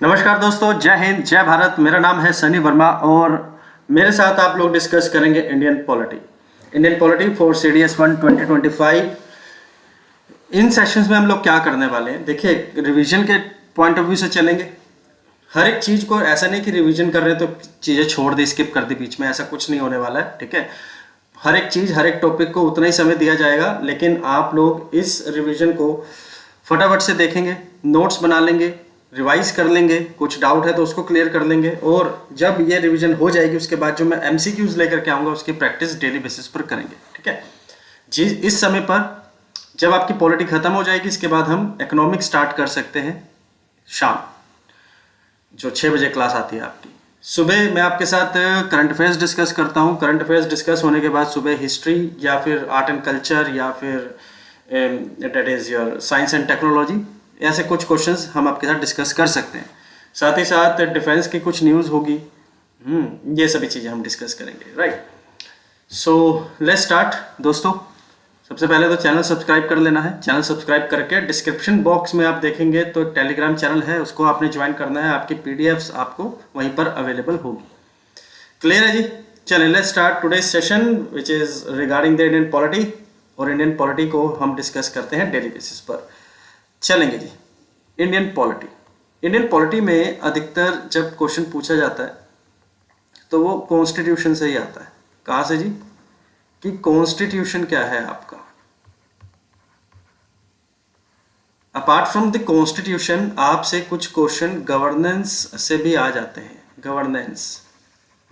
नमस्कार दोस्तों, जय हिंद, जय भारत। मेरा नाम है सनी वर्मा और मेरे साथ आप लोग डिस्कस करेंगे Indian polity for CDS 1 2025। In sessions में हम लोग क्या करने वाले हैं, देखिए रिवीजन के पॉइंट ऑफ व्यू से चलेंगे। हर एक चीज़ को ऐसा नहीं कि रिवीजन कर रहे हैं तो चीज़ें छोड़ दी, स्किप कर दी बीच में, ऐसा कुछ नहीं होने वाला है। ठीक है, हर एक चीज़, हर एक टॉपिक को उतना ही समय दिया जाएगा, लेकिन आप लोग इस रिवीजन को फटाफट से देखेंगे, नोट्स बना लेंगे, रिवाइज कर लेंगे, कुछ डाउट है तो उसको क्लियर कर लेंगे, और जब ये रिवीजन हो जाएगी उसके बाद जो मैं MCQs लेकर के आऊँगा उसकी प्रैक्टिस डेली बेसिस पर करेंगे। ठीक है जी। इस समय पर जब आपकी पॉलिटी खत्म हो जाएगी, इसके बाद हम इकोनॉमिक स्टार्ट कर सकते हैं। शाम जो 6 बजे क्लास आती है आपकी, सुबह मैं आपके साथ करंट अफेयर्स डिस्कस करता हूँ। करंट अफेयर्स डिस्कस होने के बाद सुबह हिस्ट्री या फिर आर्ट एंड कल्चर या फिर that is your science and technology, ऐसे कुछ क्वेश्चंस हम आपके साथ डिस्कस कर सकते हैं। साथ ही साथ डिफेंस की कुछ न्यूज़ होगी, ये सभी चीज़ें हम डिस्कस करेंगे। राइट, सो लेट्स स्टार्ट दोस्तों। सबसे पहले तो चैनल सब्सक्राइब कर लेना है। चैनल सब्सक्राइब करके डिस्क्रिप्शन बॉक्स में आप देखेंगे तो टेलीग्राम चैनल है, उसको आपने ज्वाइन करना है। आपकी PDFs आपको वहीं पर अवेलेबल होगी। क्लियर है जी? चलिए let's start today session which is regarding the Indian polity, और इंडियन पॉलिटी को हम डिस्कस करते हैं डेली बेसिस पर। चलेंगे जी। इंडियन पॉलिटी में अधिकतर जब क्वेश्चन पूछा जाता है तो वो कॉन्स्टिट्यूशन से ही आता है। कहाँ से जी? कि कॉन्स्टिट्यूशन क्या है आपका। अपार्ट फ्रॉम द कॉन्स्टिट्यूशन आपसे कुछ क्वेश्चन गवर्नेंस से भी आ जाते हैं। गवर्नेंस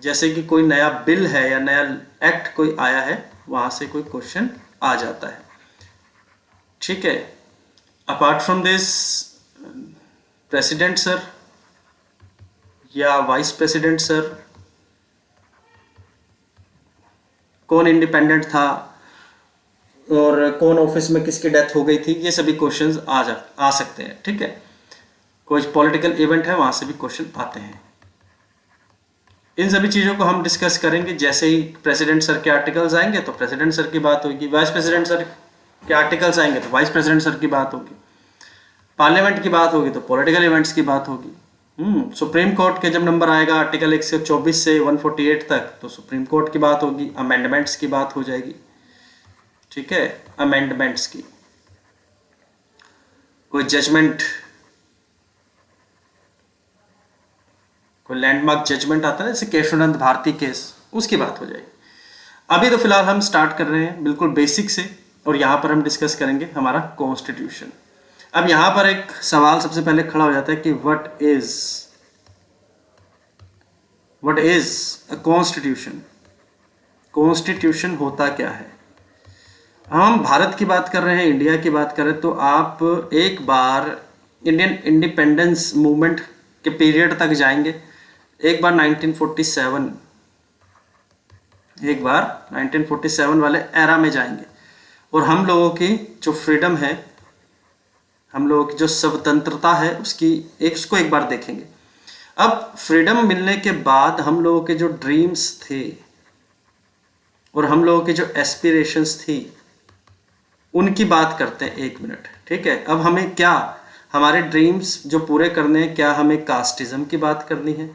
जैसे कि कोई नया बिल है या नया एक्ट कोई आया है, वहां से कोई क्वेश्चन आ जाता है। ठीक है, apart from this president sir या वाइस प्रेसिडेंट सर, कौन इंडिपेंडेंट था और कौन ऑफिस में किसकी डेथ हो गई थी, ये सभी क्वेश्चंस आ सकते हैं। ठीक है, कोई पॉलिटिकल इवेंट है वहां से भी क्वेश्चन आते हैं। इन सभी चीज़ों को हम डिस्कस करेंगे। जैसे ही प्रेसिडेंट सर के आर्टिकल्स आएंगे तो प्रेसिडेंट सर की बात होगी, वाइस प्रेसिडेंट सर के आर्टिकल्स आएंगे तो वाइस प्रेसिडेंट सर की बात होगी, पार्लियामेंट की बात होगी तो पॉलिटिकल इवेंट्स की बात होगी। सुप्रीम कोर्ट के जब नंबर आएगा आर्टिकल 124 से 148 तक तो सुप्रीम कोर्ट की बात होगी, अमेंडमेंट्स की बात हो जाएगी। ठीक है, अमेंडमेंट्स की, कोई जजमेंट, कोई लैंडमार्क जजमेंट आता है जैसे केशवानंद भारती केस, उसकी बात हो जाएगी। अभी तो फिलहाल हम स्टार्ट कर रहे हैं बिल्कुल बेसिक से, और यहाँ पर हम डिस्कस करेंगे हमारा कॉन्स्टिट्यूशन। अब यहाँ पर एक सवाल सबसे पहले खड़ा हो जाता है कि what is a constitution. Constitution होता क्या है? हम भारत की बात कर रहे हैं, इंडिया की बात कर रहे हैं, तो आप एक बार इंडियन इंडिपेंडेंस मूवमेंट के पीरियड तक जाएंगे। एक बार 1947 वाले एरा में जाएंगे, और हम लोगों की जो फ्रीडम है, हम लोगों की जो स्वतंत्रता है, उसको एक बार देखेंगे। अब फ्रीडम मिलने के बाद हम लोगों के जो ड्रीम्स थे और हम लोगों की जो एस्पिरेशंस थी, उनकी बात करते हैं 1 मिनट। ठीक है, अब हमें क्या, हमारे ड्रीम्स जो पूरे करने हैं, क्या हमें कास्टिज्म की बात करनी है?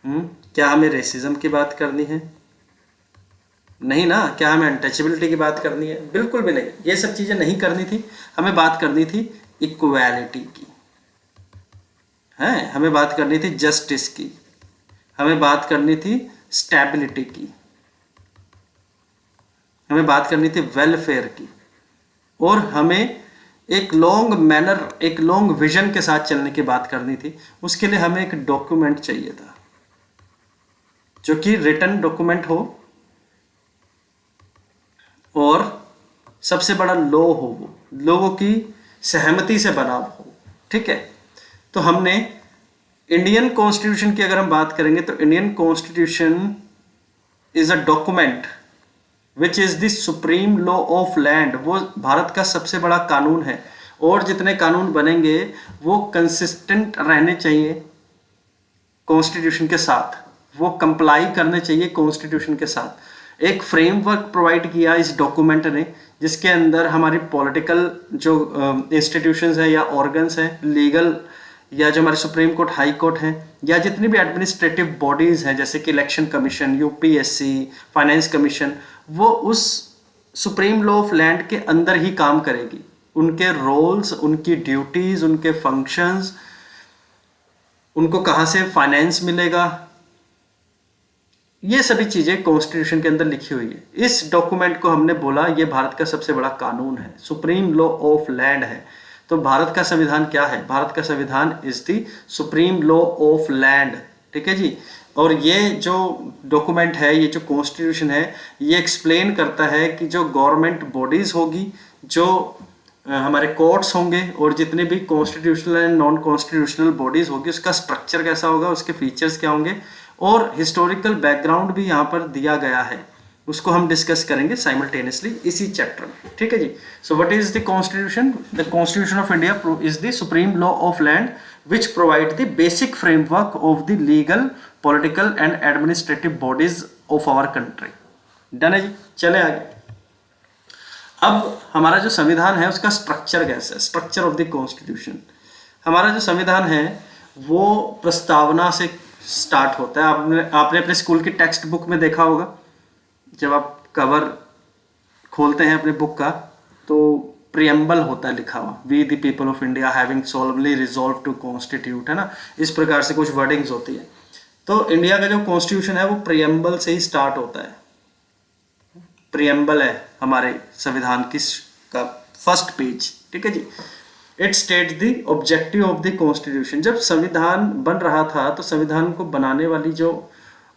क्या हमें रेसिज्म की बात करनी है? नहीं ना। क्या हमें अनटचेबिलिटी की बात करनी है? बिल्कुल भी नहीं, ये सब चीजें नहीं करनी थी। हमें बात करनी थी इक्वालिटी की, है, हमें बात करनी थी जस्टिस की, हमें बात करनी थी स्टेबिलिटी की, हमें बात करनी थी वेलफेयर की, और हमें एक लॉन्ग विजन के साथ चलने की बात करनी थी। उसके लिए हमें एक डॉक्यूमेंट चाहिए था जो कि रिटन डॉक्यूमेंट हो और सबसे बड़ा लॉ हो, वो लोगों की सहमति से बना हो। ठीक है, तो हमने इंडियन कॉन्स्टिट्यूशन की अगर हम बात करेंगे तो Indian constitution is a document which is the supreme law of land. वो भारत का सबसे बड़ा कानून है, और जितने कानून बनेंगे वो कंसिस्टेंट रहने चाहिए कॉन्स्टिट्यूशन के साथ, वो कंप्लाई करने चाहिए कॉन्स्टिट्यूशन के साथ। एक फ्रेमवर्क प्रोवाइड किया इस डॉक्यूमेंट ने, जिसके अंदर हमारी पॉलिटिकल जो इंस्टीट्यूशंस हैं या ऑर्गन्स हैं, लीगल या जो हमारे सुप्रीम कोर्ट, हाई कोर्ट हैं, या जितनी भी एडमिनिस्ट्रेटिव बॉडीज हैं जैसे कि election commission, UPSC, finance commission, वो उस सुप्रीम लॉ ऑफ लैंड के अंदर ही काम करेगी। उनके रोल्स, उनकी ड्यूटीज, उनके फंक्शंस, उनको कहाँ से फाइनेंस मिलेगा, ये सभी चीजें कॉन्स्टिट्यूशन के अंदर लिखी हुई है। इस डॉक्यूमेंट को हमने बोला ये भारत का सबसे बड़ा कानून है, सुप्रीम लॉ ऑफ लैंड है। तो भारत का संविधान क्या है? भारत का संविधान is the supreme law of land, ठीक है जी। और ये जो डॉक्यूमेंट है, ये जो कॉन्स्टिट्यूशन है, ये एक्सप्लेन करता है कि जो गवर्नमेंट बॉडीज होगी, जो हमारे कोर्ट्स होंगे, और जितने भी constitutional and non constitutional bodies होगी, उसका स्ट्रक्चर कैसा होगा, उसके फीचर्स क्या होंगे, और हिस्टोरिकल बैकग्राउंड भी यहाँ पर दिया गया है। उसको हम डिस्कस करेंगे साइमल्टेनियसली इसी चैप्टर में, ठीक है जी। So what is the constitution? The constitution of India is the supreme law of land which provide the basic framework of the legal, political and administrative bodies of our country। Done है जी, चले आगे। अब हमारा जो संविधान है उसका structure कैसा है? Structure of the constitution. हमारा जो संविधान है वो प्रस्तावना से स्टार्ट होता है। आपने अपने स्कूल की टेक्स्ट बुक में देखा होगा, जब आप कवर खोलते हैं अपने बुक का तो प्रियम्बल होता है लिखा हुआ, we the people of India having solemnly resolve to constitute, है ना, इस प्रकार से कुछ वर्डिंग्स होती है। तो इंडिया का जो कॉन्स्टिट्यूशन है वो प्रियम्बल से ही स्टार्ट होता है। प्रियम्बल है हमारे संविधान की का फर्स्ट पेज, ठीक है जी। It state the objective of the constitution. जब संविधान बन रहा था तो संविधान को बनाने वाली जो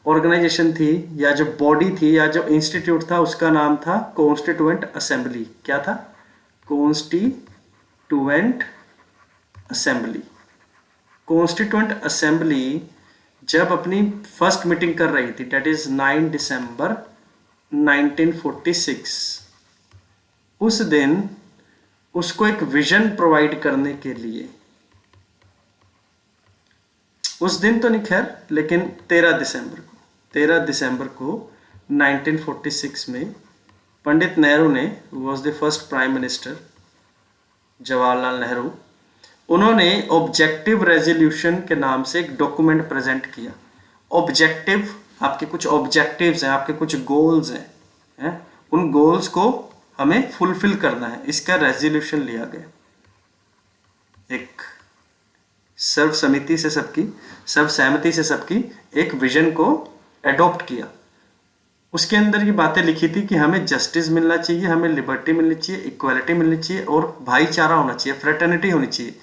ऑर्गेनाइजेशन थी या जो बॉडी थी या जो इंस्टीट्यूट था उसका नाम था कॉन्स्टिट्यूएंट असेंबली। क्या था? Constituent assembly. कॉन्स्टिट्यूएंट असेंबली जब अपनी फर्स्ट मीटिंग कर रही थी, डेट इज 9 दिसंबर 1946, उस दिन उसको एक विजन प्रोवाइड करने के लिए, उस दिन तो नहीं खैर, लेकिन 13 दिसंबर को 1946 में पंडित नेहरू ने, was the first prime minister, Jawaharlal Nehru, उन्होंने ऑब्जेक्टिव रेजोल्यूशन के नाम से एक डॉक्यूमेंट प्रेजेंट किया। ऑब्जेक्टिव, आपके कुछ ऑब्जेक्टिव्स हैं, आपके कुछ गोल्स हैं, उन गोल्स को हमें फुलफिल करना है, इसका रेजोल्यूशन लिया गया। एक सर्वसम्मति से सबकी एक विजन को एडॉप्ट किया। उसके अंदर ये बातें लिखी थी कि हमें जस्टिस मिलना चाहिए, हमें लिबर्टी मिलनी चाहिए, इक्वालिटी मिलनी चाहिए और भाईचारा होना चाहिए, फ्रेटर्निटी होनी चाहिए।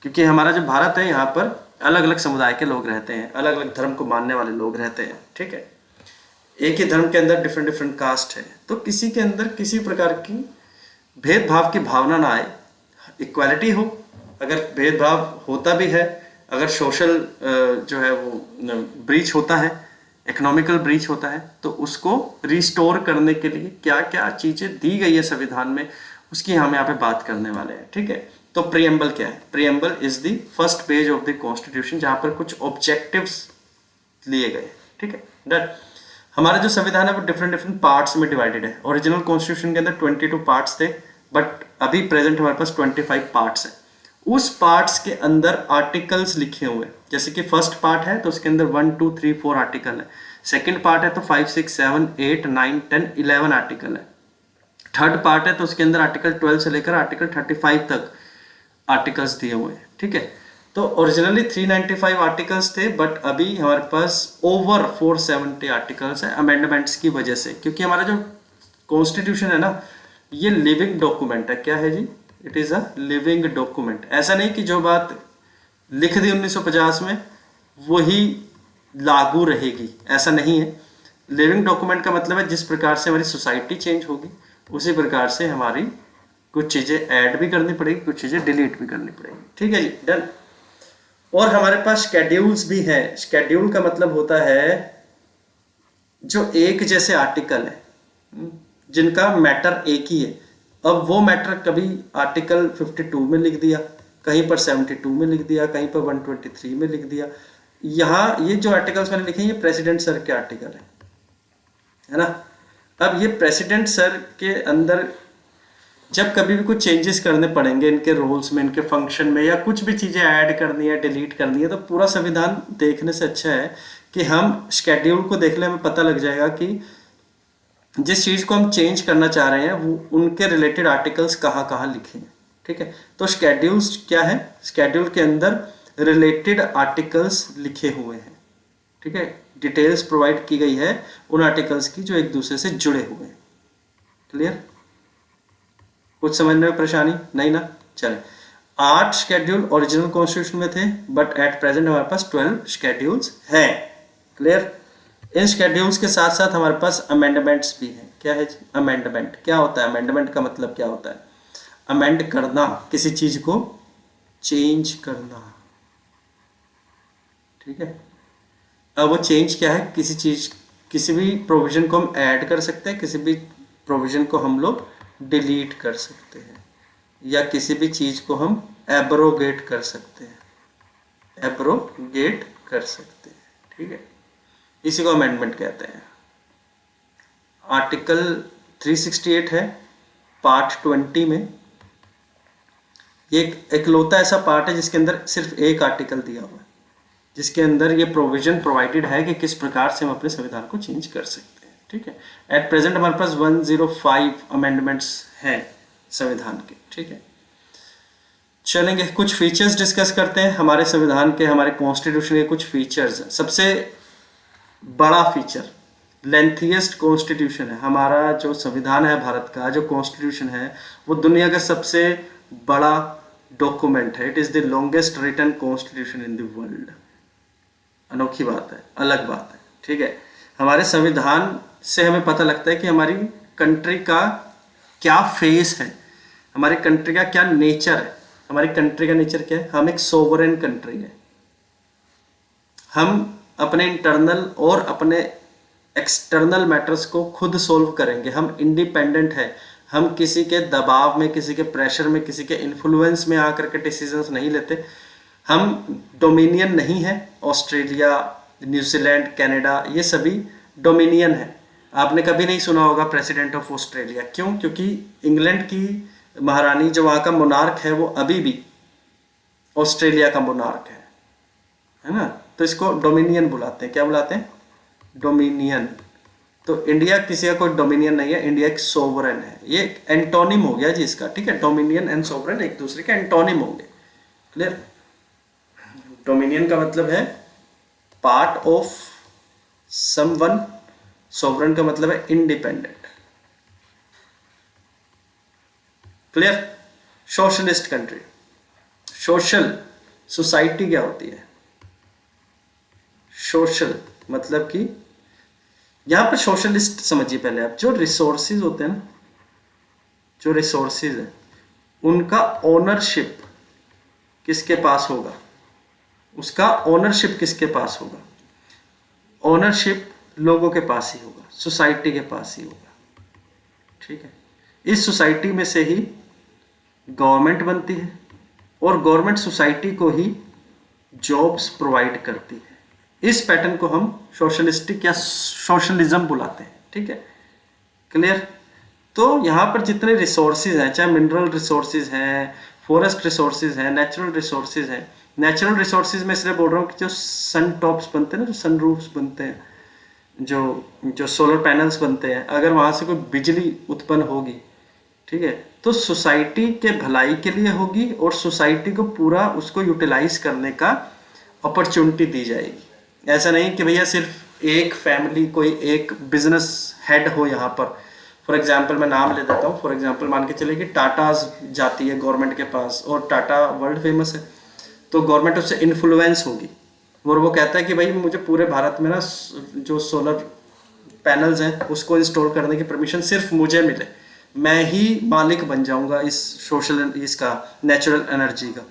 क्योंकि हमारा जो भारत है यहाँ पर अलग अलग समुदाय के लोग रहते हैं, अलग अलग धर्म को मानने वाले लोग रहते हैं, ठीक है। एक ही धर्म के अंदर डिफरेंट कास्ट है, तो किसी के अंदर किसी प्रकार की भेदभाव की भावना ना आए, इक्वालिटी हो। अगर भेदभाव होता भी है, अगर सोशल जो है वो ब्रीच होता है, इकोनॉमिकल ब्रीच होता है, तो उसको रिस्टोर करने के लिए क्या क्या चीजें दी गई है संविधान में, उसकी हम यहाँ पे बात करने वाले हैं, ठीक है। तो प्रियम्बल क्या है? Preamble is the first page of the constitution, जहां पर कुछ ऑब्जेक्टिव्स लिए गए, ठीक है। डन। हमारा जो संविधान है वो डिफरेंट पार्ट्स में डिवाइडेड है। ओरिजिनल कॉन्स्टिट्यूशन के अंदर 22 पार्ट्स थे, बट अभी प्रेजेंट हमारे पास 25 पार्ट्स है। उस पार्ट्स के अंदर आर्टिकल्स लिखे हुए हैं। जैसे कि फर्स्ट पार्ट है तो उसके अंदर 1 2 3 4 आर्टिकल है। सेकंड पार्ट है तो 5 6 7 8 9 10 11 आर्टिकल है। थर्ड पार्ट है तो उसके अंदर आर्टिकल 12 से लेकर आर्टिकल 35 तक आर्टिकल्स दिए हुए हैं, ठीक है। तो ओरिजिनली 395 आर्टिकल्स थे, बट अभी हमारे पास ओवर 470 आर्टिकल्स हैं अमेंडमेंट्स की वजह से। क्योंकि हमारा जो कॉन्स्टिट्यूशन है ना, ये लिविंग डॉक्यूमेंट है। क्या है जी? It is a living document. ऐसा नहीं कि जो बात लिख दी 1950 में वही लागू रहेगी, ऐसा नहीं है। लिविंग डॉक्यूमेंट का मतलब है जिस प्रकार से हमारी सोसाइटी चेंज होगी उसी प्रकार से हमारी कुछ चीजें ऐड भी करनी पड़ेगी, कुछ चीजें डिलीट भी करनी पड़ेगी, ठीक है जी। डन। और हमारे पास शेड्यूल्स भी हैं। शेड्यूल का मतलब होता है जो एक जैसे आर्टिकल है जिनका मैटर एक ही है। अब वो मैटर कभी आर्टिकल 52 में लिख दिया, कहीं पर 72 में लिख दिया, कहीं पर 123 में लिख दिया। यहाँ ये जो आर्टिकल्स मैंने लिखे हैं ये प्रेसिडेंट सर के आर्टिकल है ना। अब ये प्रेसिडेंट सर के अंदर जब कभी भी कुछ चेंजेस करने पड़ेंगे इनके रोल्स में, इनके फंक्शन में, या कुछ भी चीज़ें ऐड करनी है, डिलीट करनी है, तो पूरा संविधान देखने से अच्छा है कि हम शेड्यूल को देख लें, हमें पता लग जाएगा कि जिस चीज़ को हम चेंज करना चाह रहे हैं वो उनके रिलेटेड आर्टिकल्स कहाँ कहाँ लिखे हैं। ठीक है, तो शेड्यूल्स क्या है, शेड्यूल के अंदर रिलेटेड आर्टिकल्स लिखे हुए हैं। ठीक है, डिटेल्स प्रोवाइड की गई है उन आर्टिकल्स की जो एक दूसरे से जुड़े हुए हैं। क्लियर? कुछ समझने में परेशानी नहीं ना? चले, 8 शेड्यूल ओरिजिनल कॉन्स्टिट्यूशन में थे, बट एट प्रेजेंट हमारे पास 12 शेड्यूल्स हैं। क्लियर? इन शेड्यूल्स के साथ साथ हमारे पास अमेंडमेंट्स भी हैं। क्या है अमेंडमेंट? क्या होता है अमेंडमेंट? का मतलब क्या होता है? अमेंड करना, किसी चीज को चेंज करना। ठीक है, अब वो चेंज क्या है? किसी चीज, किसी भी प्रोविजन को हम ऐड कर सकते हैं, किसी भी प्रोविजन को हम लोग डिलीट कर सकते हैं, या किसी भी चीज को हम एब्रोगेट कर सकते हैं, एब्रोगेट कर सकते हैं। ठीक है, इसी को अमेंडमेंट कहते हैं। आर्टिकल 368 है पार्ट 20 में, ये एक इकलौता ऐसा पार्ट है जिसके अंदर सिर्फ एक आर्टिकल दिया हुआ है, जिसके अंदर ये प्रोविजन प्रोवाइडेड है कि किस प्रकार से हम अपने संविधान को चेंज कर सकते हैं। ठीक है, एट प्रेजेंट हमारे पास 105 अमेंडमेंट्स हैं संविधान के। ठीक है, चलेंगे कुछ फीचर्स डिस्कस करते हैं हमारे संविधान के, हमारे कॉन्स्टिट्यूशन के कुछ फीचर्स हैं। सबसे बड़ा फीचर, लेंथीएस्ट कॉन्स्टिट्यूशन है हमारा जो संविधान है भारत का, जो कॉन्स्टिट्यूशन है वो दुनिया का सबसे बड़ा डॉक्यूमेंट है। It is the longest written constitution in the world. अनोखी बात है, अलग बात है। ठीक है, हमारे संविधान से हमें पता लगता है कि हमारी कंट्री का क्या फेस है, हमारी कंट्री का क्या नेचर है। हमारी कंट्री का नेचर क्या है? हम एक सोवरेन कंट्री है। हम अपने इंटरनल और अपने एक्सटर्नल मैटर्स को खुद सोल्व करेंगे। हम इंडिपेंडेंट है, हम किसी के दबाव में, किसी के प्रेशर में, किसी के इन्फ्लुएंस में आकर के डिसीजंस नहीं लेते। हम डोमिनियन नहीं है। ऑस्ट्रेलिया, न्यूजीलैंड, कनाडा, ये सभी डोमिनियन है। आपने कभी नहीं सुना होगा प्रेसिडेंट ऑफ ऑस्ट्रेलिया। क्यों? क्योंकि इंग्लैंड की महारानी जो वहाँ का मोनार्क है वो अभी भी ऑस्ट्रेलिया का मोनार्क है ना? तो इसको डोमिनियन बुलाते हैं। क्या बुलाते हैं? डोमिनियन। तो इंडिया किसी का कोई डोमिनियन नहीं है, इंडिया एक सोवरेन है। ये एंटोनिम हो गया जी इसका। ठीक है, डोमिनियन एंड सोवरेन एक दूसरे के एंटोनिम होंगे। क्लियर? डोमिनियन का मतलब है पार्ट ऑफ समवन, सोवरेन का मतलब है independent. Clear? Socialist country, social society क्या होती है? सोशल मतलब कि यहां पर सोशलिस्ट समझिए पहले आप। जो रिसोर्सेज होते हैं ना, जो रिसोर्सेज है उनका ओनरशिप किसके पास होगा? उसका ओनरशिप किसके पास होगा? ओनरशिप लोगों के पास ही होगा, सोसाइटी के पास ही होगा। ठीक है, इस सोसाइटी में से ही गवर्नमेंट बनती है और गवर्नमेंट सोसाइटी को ही जॉब्स प्रोवाइड करती है। इस पैटर्न को हम सोशलिस्टिक या सोशलिज्म बुलाते हैं। ठीक है, क्लियर? तो यहाँ पर जितने रिसोर्सेज हैं, चाहे मिनरल रिसोर्सेज हैं, फॉरेस्ट रिसोर्सेज हैं, नेचुरल रिसोर्सेज हैं। नेचुरल रिसोर्सेज में इसलिए बोल रहा हूँ कि जो सन टॉप्स बनते हैं ना, जो सन रूफ्स बनते हैं, जो सोलर पैनल्स बनते हैं, अगर वहाँ से कोई बिजली उत्पन्न होगी, ठीक है, तो सोसाइटी के भलाई के लिए होगी और सोसाइटी को पूरा उसको यूटिलाइज करने का अपॉर्चुनिटी दी जाएगी। ऐसा नहीं कि भैया सिर्फ एक फैमिली, कोई एक बिजनेस हेड हो यहाँ पर। फॉर एग्जाम्पल मैं नाम ले देता हूँ। फॉर एग्जाम्पल मान के चलिए कि टाटाज जाती है गवर्नमेंट के पास और टाटा वर्ल्ड फेमस है, तो गवर्नमेंट उससे इन्फ्लुएंस होगी और वो कहता है कि भाई मुझे पूरे भारत में ना जो सोलर पैनल्स हैं उसको इंस्टॉल करने की परमिशन सिर्फ मुझे मिले, मैं ही मालिक बन जाऊंगा इस इसका नेचुरल एनर्जी का।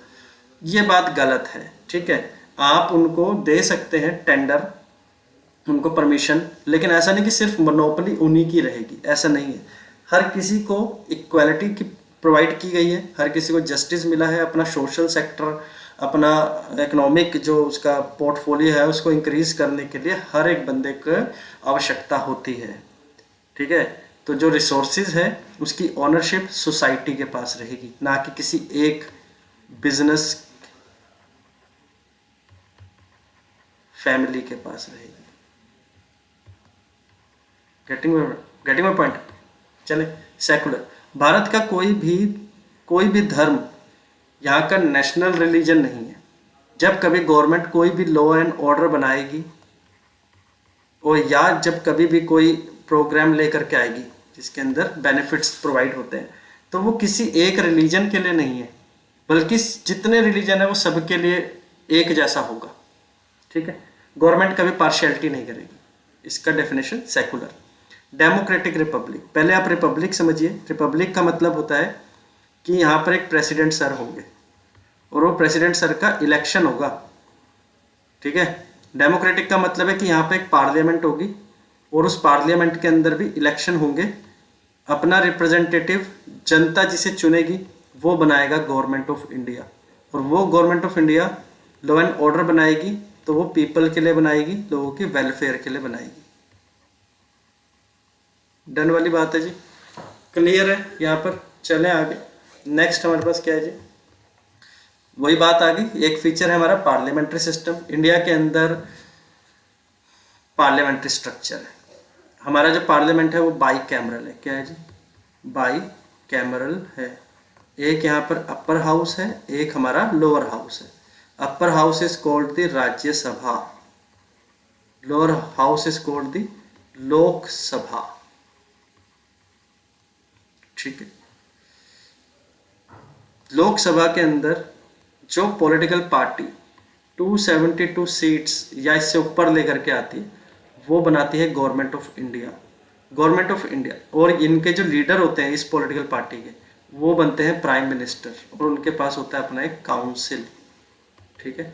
ये बात गलत है। ठीक है, आप उनको दे सकते हैं टेंडर, उनको परमिशन, लेकिन ऐसा नहीं कि सिर्फ मोनोपोली उन्हीं की रहेगी, ऐसा नहीं है। हर किसी को इक्वालिटी की प्रोवाइड की गई है, हर किसी को जस्टिस मिला है। अपना सोशल सेक्टर, अपना इकोनॉमिक जो उसका पोर्टफोलियो है उसको इंक्रीज करने के लिए हर एक बंदे को आवश्यकता होती है। ठीक है, तो जो रिसोर्सेज है उसकी ओनरशिप सोसाइटी के पास रहेगी, ना कि किसी एक बिजनेस फैमिली के पास रहेगी। Getting my point. चले, सेकुलर। भारत का कोई भी धर्म यहाँ का नेशनल रिलीजन नहीं है। जब कभी गवर्नमेंट कोई भी लॉ एंड ऑर्डर बनाएगी और या जब कभी भी कोई प्रोग्राम लेकर के आएगी जिसके अंदर बेनिफिट्स प्रोवाइड होते हैं, तो वो किसी एक रिलीजन के लिए नहीं है, बल्कि जितने रिलीजन है वो सबके लिए एक जैसा होगा। ठीक है, गवर्नमेंट कभी पार्शियलिटी नहीं करेगी। इसका डेफिनेशन सेकुलर। Democratic Republic. पहले आप रिपब्लिक समझिए। रिपब्लिक का मतलब होता है कि यहाँ पर एक प्रेसिडेंट सर होंगे और वो प्रेसिडेंट सर का इलेक्शन होगा। ठीक है, डेमोक्रेटिक का मतलब है कि यहाँ पे एक पार्लियामेंट होगी और उस पार्लियामेंट के अंदर भी इलेक्शन होंगे। अपना रिप्रेजेंटेटिव जनता जिसे चुनेगी वो बनाएगा गवर्नमेंट ऑफ इंडिया, और वो government of India law and order बनाएगी तो वो पीपल के लिए बनाएगी, लोगों के वेलफेयर के लिए बनाएगी। डन वाली बात है जी, क्लियर है यहाँ पर। चलें आगे। नेक्स्ट हमारे पास क्या है जी, वही बात आ गई। एक फीचर है हमारा पार्लियामेंट्री सिस्टम। इंडिया के अंदर पार्लियामेंट्री स्ट्रक्चर है। हमारा जो पार्लियामेंट है वो बाई कैमरल है। क्या है जी, बाई कैमरल है। एक यहाँ पर अपर हाउस है, एक हमारा लोअर हाउस है। Upper house is called the Rajya Sabha, lower house is called the Lok Sabha. ठीक है, लोकसभा के अंदर जो पॉलिटिकल पार्टी 272 सीट्स या इससे ऊपर लेकर के आती है वो बनाती है government of India. Government of India, और इनके जो लीडर होते हैं इस पॉलिटिकल पार्टी के, वो बनते हैं प्राइम मिनिस्टर, और उनके पास होता है अपना एक काउंसिल। ठीक है,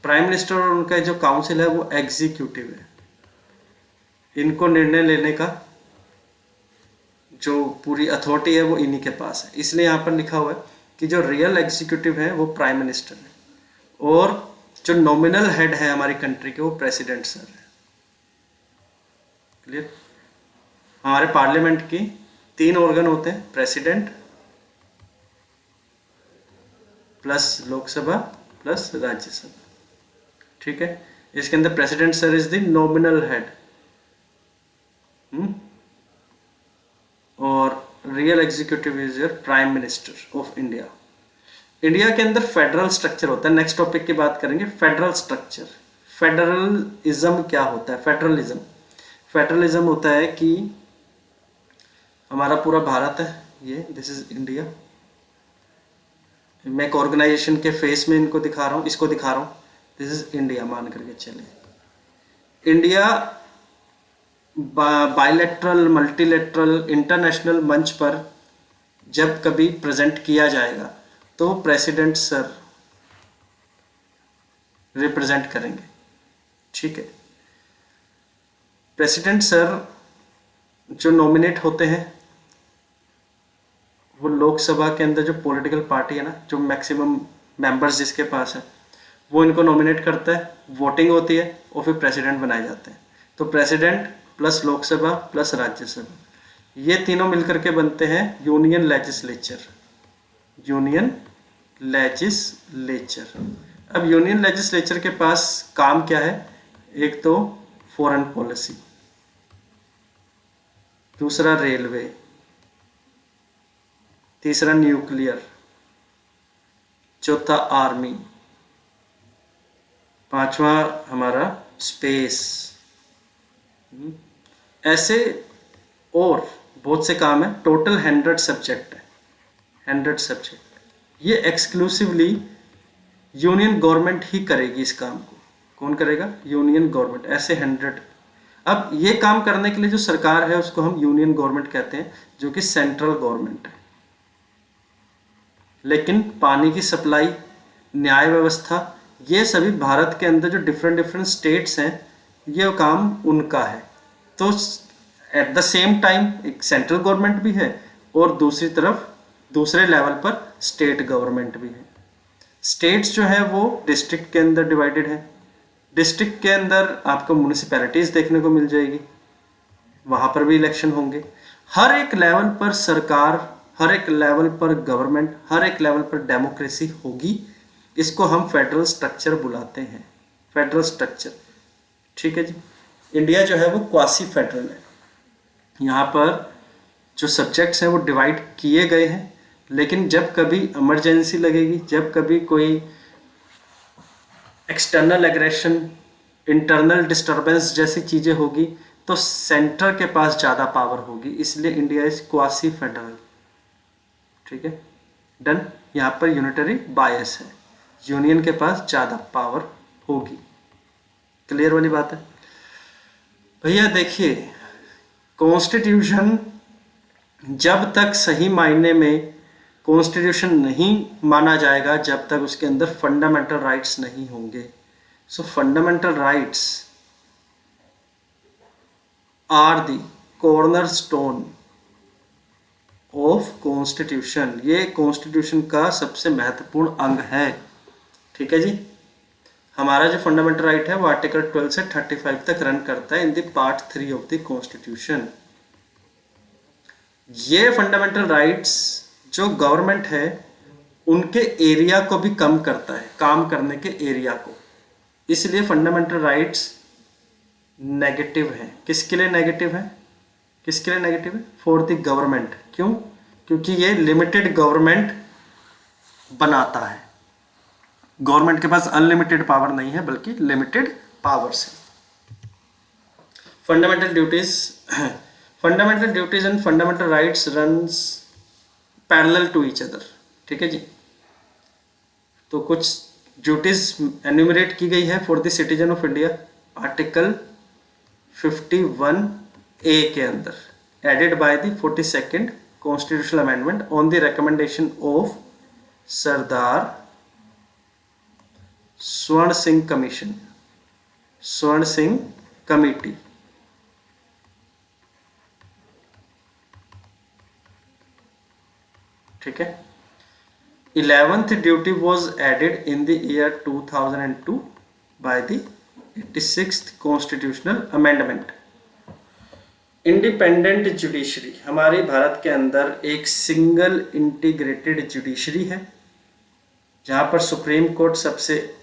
प्राइम मिनिस्टर और उनका जो काउंसिल है वो एग्जीक्यूटिव है। इनको निर्णय लेने का जो पूरी अथॉरिटी है वो इन्हीं के पास है। इसलिए यहाँ पर लिखा हुआ है कि जो रियल एग्जीक्यूटिव है वो प्राइम मिनिस्टर है, और जो नॉमिनल हेड है हमारी कंट्री के वो प्रेसिडेंट सर है। क्लियर। हमारे पार्लियामेंट की 3 ऑर्गन होते हैं, president plus Lok Sabha plus Rajya Sabha. ठीक है, इसके अंदर president sir is the nominal head, और real executive is your prime minister of India. India के अंदर फेडरल स्ट्रक्चर होता है। नेक्स्ट टॉपिक की बात करेंगे, फेडरल स्ट्रक्चर। फेडरलिज्म क्या होता है? फेडरलिज्म होता है कि हमारा पूरा भारत है, ये दिस इज इंडिया। मैं एक ऑर्गेनाइजेशन के फेस में इनको दिखा रहा हूँ, इसको दिखा रहा हूँ, दिस इज इंडिया मान करके चले। इंडिया बायलैटरल, मल्टीलैटरल, इंटरनेशनल मंच पर जब कभी प्रेजेंट किया जाएगा तो प्रेसिडेंट सर रिप्रेजेंट करेंगे। ठीक है, प्रेसिडेंट सर जो नॉमिनेट होते हैं वो लोकसभा के अंदर जो पॉलिटिकल पार्टी है ना, जो मैक्सिमम मेंबर्स जिसके पास है, वो इनको नॉमिनेट करता है, वोटिंग होती है और फिर प्रेसिडेंट बनाए जाते हैं। तो president plus Lok Sabha plus Rajya Sabha, ये तीनों मिलकर के बनते हैं यूनियन लेजिस्लेचर। Union legislature. अब यूनियन लेजिस्लेचर के पास काम क्या है? एक तो फॉरेन पॉलिसी, दूसरा रेलवे, तीसरा न्यूक्लियर, चौथा आर्मी, पांचवा हमारा स्पेस। ऐसे और बहुत से काम है। टोटल 100 सब्जेक्ट है, 100 सब्जेक्ट। ये एक्सक्लूसिवली यूनियन गवर्नमेंट ही करेगी इस काम को। कौन करेगा? Union government. ऐसे 100। अब ये काम करने के लिए जो सरकार है उसको हम यूनियन गवर्नमेंट कहते हैं, जो कि सेंट्रल गवर्नमेंट है। लेकिन पानी की सप्लाई, न्याय व्यवस्था, ये सभी भारत के अंदर जो डिफरेंट स्टेट्स हैं, ये काम उनका है। तो एट द सेम टाइम एक सेंट्रल गवर्नमेंट भी है और दूसरी तरफ दूसरे लेवल पर स्टेट गवर्नमेंट भी है। स्टेट्स जो है वो डिस्ट्रिक्ट के अंदर डिवाइडेड है। डिस्ट्रिक्ट के अंदर आपको म्यूनिसिपैलिटीज़ देखने को मिल जाएगी, वहाँ पर भी इलेक्शन होंगे। हर एक लेवल पर सरकार, हर एक लेवल पर गवर्नमेंट, हर एक लेवल पर डेमोक्रेसी होगी। इसको हम फेडरल स्ट्रक्चर बुलाते हैं, फेडरल स्ट्रक्चर। ठीक है जी। इंडिया जो है वो क्वासी फेडरल है। यहाँ पर जो सब्जेक्ट्स हैं वो डिवाइड किए गए हैं, लेकिन जब कभी इमरजेंसी लगेगी, जब कभी कोई एक्सटर्नल एग्रेशन, इंटरनल डिस्टरबेंस जैसी चीज़ें होगी, तो सेंटर के पास ज़्यादा पावर होगी, इसलिए इंडिया इज क्वासी फेडरल। ठीक है, डन। यहाँ पर यूनिटरी बायस है, यूनियन के पास ज़्यादा पावर होगी। क्लियर वाली बात है भैया। देखिए, कॉन्स्टिट्यूशन जब तक सही मायने में कॉन्स्टिट्यूशन नहीं माना जाएगा, जब तक उसके अंदर फंडामेंटल राइट्स नहीं होंगे। So fundamental rights are the cornerstone of constitution. ये कॉन्स्टिट्यूशन का सबसे महत्वपूर्ण अंग है। ठीक है जी। हमारा जो फंडामेंटल राइट है वो आर्टिकल 12 से 35 तक रन करता है in the part 3 of the constitution. ये फंडामेंटल राइट्स जो गवर्नमेंट है उनके एरिया को भी कम करता है, काम करने के एरिया को। इसलिए फंडामेंटल राइट्स नेगेटिव है। किसके लिए नेगेटिव है? किसके लिए नेगेटिव है? For the government. क्यों? क्योंकि ये लिमिटेड गवर्नमेंट बनाता है। गवर्नमेंट के पास अनलिमिटेड पावर नहीं है, बल्कि लिमिटेड पावर्स है। Fundamental duties and fundamental rights runs parallel to each other. ठीक है जी। तो कुछ ड्यूटीज एन्यूमरेट की गई है for the citizen of India article 51A के अंदर, added by the 42nd constitutional amendment on the recommendation of सरदार स्वर्ण सिंह कमीशन, स्वर्ण सिंह कमेटी। ठीक है। 11th duty was added in the year 2002 by the 86th constitutional amendment. Independent judiciary, हमारे भारत के अंदर एक सिंगल इंटीग्रेटेड जुडिशरी है, जहां पर सुप्रीम कोर्ट सबसे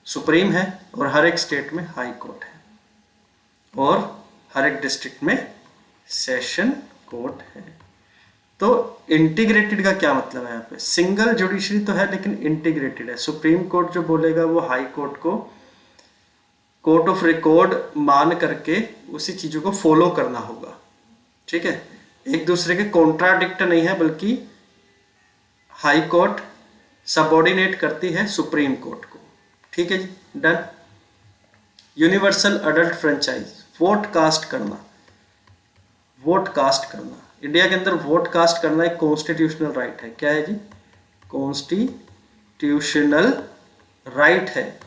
सुप्रीम है और हर एक स्टेट में हाई कोर्ट है और हर एक डिस्ट्रिक्ट में सेशन कोर्ट है। तो इंटीग्रेटेड का क्या मतलब है? यहाँ पे सिंगल जुडिशरी तो है लेकिन इंटीग्रेटेड है। सुप्रीम कोर्ट जो बोलेगा वो हाई कोर्ट को कोर्ट ऑफ रिकॉर्ड मान करके उसी चीजों को फॉलो करना होगा। ठीक है, एक दूसरे के कॉन्ट्राडिक्ट नहीं है, बल्कि हाई कोर्ट सबऑर्डिनेट करती है सुप्रीम कोर्ट को। ठीक है जी, done. Universal adult franchise, vote cast करना, वोट कास्ट करना। इंडिया के अंदर वोट कास्ट करना एक कॉन्स्टिट्यूशनल राइट है। क्या है जी? कॉन्स्टिट्यूशनल राइट है।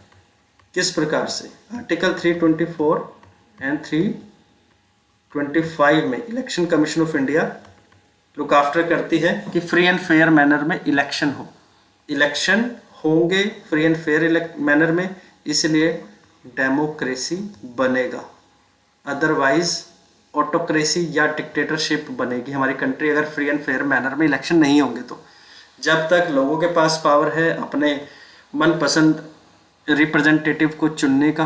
किस प्रकार से? आर्टिकल 324 एंड 325 में election commission of India look after करती है कि फ्री एंड फेयर मैनर में इलेक्शन हो, इलेक्शन होंगे फ्री एंड फेयर मैनर में, इसलिए डेमोक्रेसी बनेगा। अदरवाइज ऑटोक्रेसी या डिक्टेटरशिप बनेगी हमारी कंट्री, अगर फ्री एंड फेयर मैनर में इलेक्शन नहीं होंगे तो। जब तक लोगों के पास पावर है अपने मनपसंद रिप्रेजेंटेटिव को चुनने का,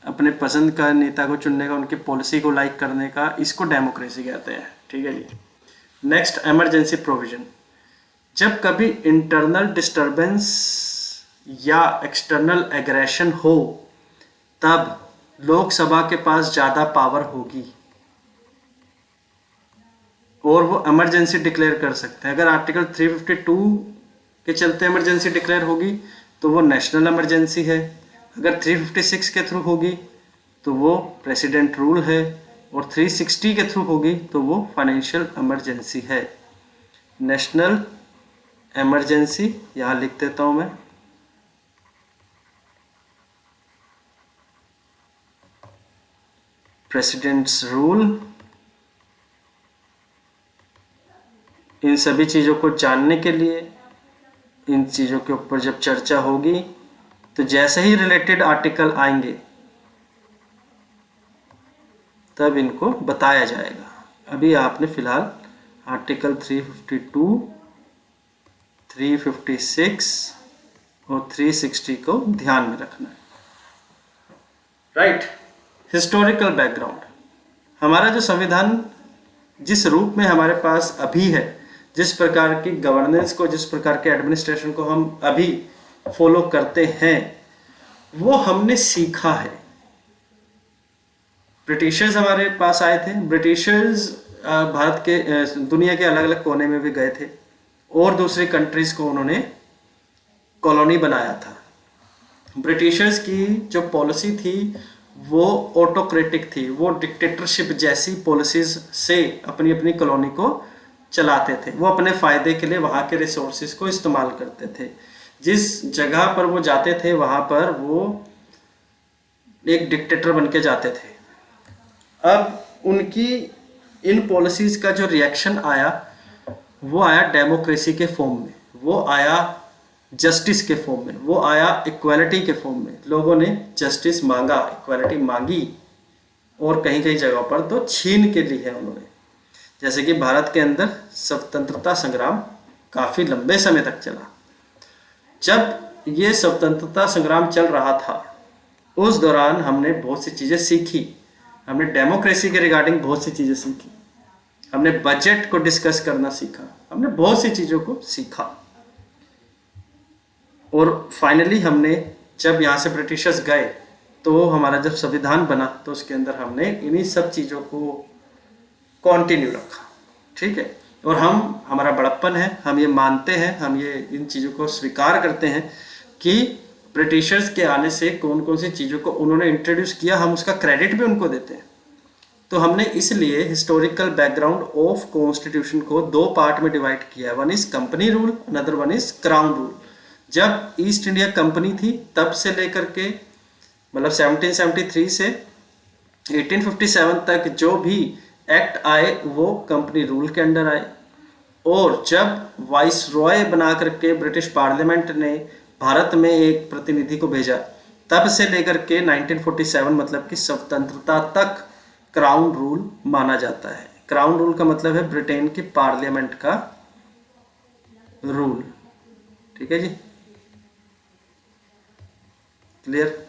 अपने पसंद का नेता को चुनने का, उनकी पॉलिसी को लाइक करने का, इसको डेमोक्रेसी कहते हैं। ठीक है जी। Next, emergency provision. जब कभी इंटरनल डिस्टरबेंस या एक्सटर्नल एग्रेशन हो तब लोकसभा के पास ज़्यादा पावर होगी और वो इमरजेंसी डिक्लेयर कर सकते हैं। अगर आर्टिकल 352 के चलते इमरजेंसी डिक्लेयर होगी तो वो नेशनल इमरजेंसी है, अगर 356 के थ्रू होगी तो वो प्रेसिडेंट रूल है, और 360 के थ्रू होगी तो वो फाइनेंशियल इमरजेंसी है। नेशनल इमरजेंसी यहाँ लिख देता हूँ मैं, प्रेसिडेंट्स रूल। इन सभी चीज़ों को जानने के लिए, इन चीज़ों के ऊपर जब चर्चा होगी तो जैसे ही रिलेटेड आर्टिकल आएंगे तब इनको बताया जाएगा। अभी आपने फिलहाल आर्टिकल 352, 356 और 360 को ध्यान में रखना है। राइट। हिस्टोरिकल बैकग्राउंड, हमारा जो संविधान जिस रूप में हमारे पास अभी है, जिस प्रकार की गवर्नेंस को, जिस प्रकार के एडमिनिस्ट्रेशन को हम अभी फॉलो करते हैं, वो हमने सीखा है। ब्रिटिशर्स हमारे पास आए थे। ब्रिटिशर्स भारत के दुनिया के अलग अलग कोने में भी गए थे और दूसरी कंट्रीज को उन्होंने कॉलोनी बनाया था। ब्रिटिशर्स की जो पॉलिसी थी वो ऑटोक्रेटिक थी, वो डिक्टेटरशिप जैसी पॉलिसीज से अपनी अपनी कॉलोनी को चलाते थे। वो अपने फायदे के लिए वहाँ के रिसोर्सेज को इस्तेमाल करते थे। जिस जगह पर वो जाते थे वहाँ पर वो एक डिक्टेटर बन के जाते थे। अब उनकी इन पॉलिसीज का जो रिएक्शन आया वो आया डेमोक्रेसी के फॉर्म में, वो आया जस्टिस के फॉर्म में, वो आया इक्वालिटी के फॉर्म में। लोगों ने जस्टिस मांगा, इक्वालिटी मांगी और कहीं कहीं जगहों पर तो छीन के ली है उन्होंने। जैसे कि भारत के अंदर स्वतंत्रता संग्राम काफ़ी लंबे समय तक चला। जब ये स्वतंत्रता संग्राम चल रहा था उस दौरान हमने बहुत सी चीज़ें सीखी। हमने डेमोक्रेसी के रिगार्डिंग बहुत सी चीज़ें सीखी, हमने बजट को डिस्कस करना सीखा, हमने बहुत सी चीज़ों को सीखा। और फाइनली हमने जब यहाँ से ब्रिटिशर्स गए तो हमारा जब संविधान बना तो उसके अंदर हमने इन्हीं सब चीज़ों को कंटिन्यू रखा। ठीक है। और हमारा बड़प्पन है, हम ये मानते हैं, हम ये इन चीज़ों को स्वीकार करते हैं कि ब्रिटिशर्स के आने से कौन कौन सी चीज़ों को उन्होंने इंट्रोड्यूस किया, हम उसका क्रेडिट भी उनको देते हैं। तो हमने इसलिए हिस्टोरिकल बैकग्राउंड ऑफ कॉन्स्टिट्यूशन को दो पार्ट में डिवाइड किया है। One is company rule, another one is crown rule. जब ईस्ट इंडिया कंपनी थी तब से लेकर के मतलब 1773 से 1857 तक जो भी एक्ट आए वो कंपनी रूल के अंडर आए। और जब वाइस रॉय बना करके ब्रिटिश पार्लियामेंट ने भारत में एक प्रतिनिधि को भेजा तब से लेकर के 1947 मतलब कि स्वतंत्रता तक क्राउन रूल माना जाता है। क्राउन रूल का मतलब है ब्रिटेन की पार्लियामेंट का रूल। ठीक है जी, क्लियर।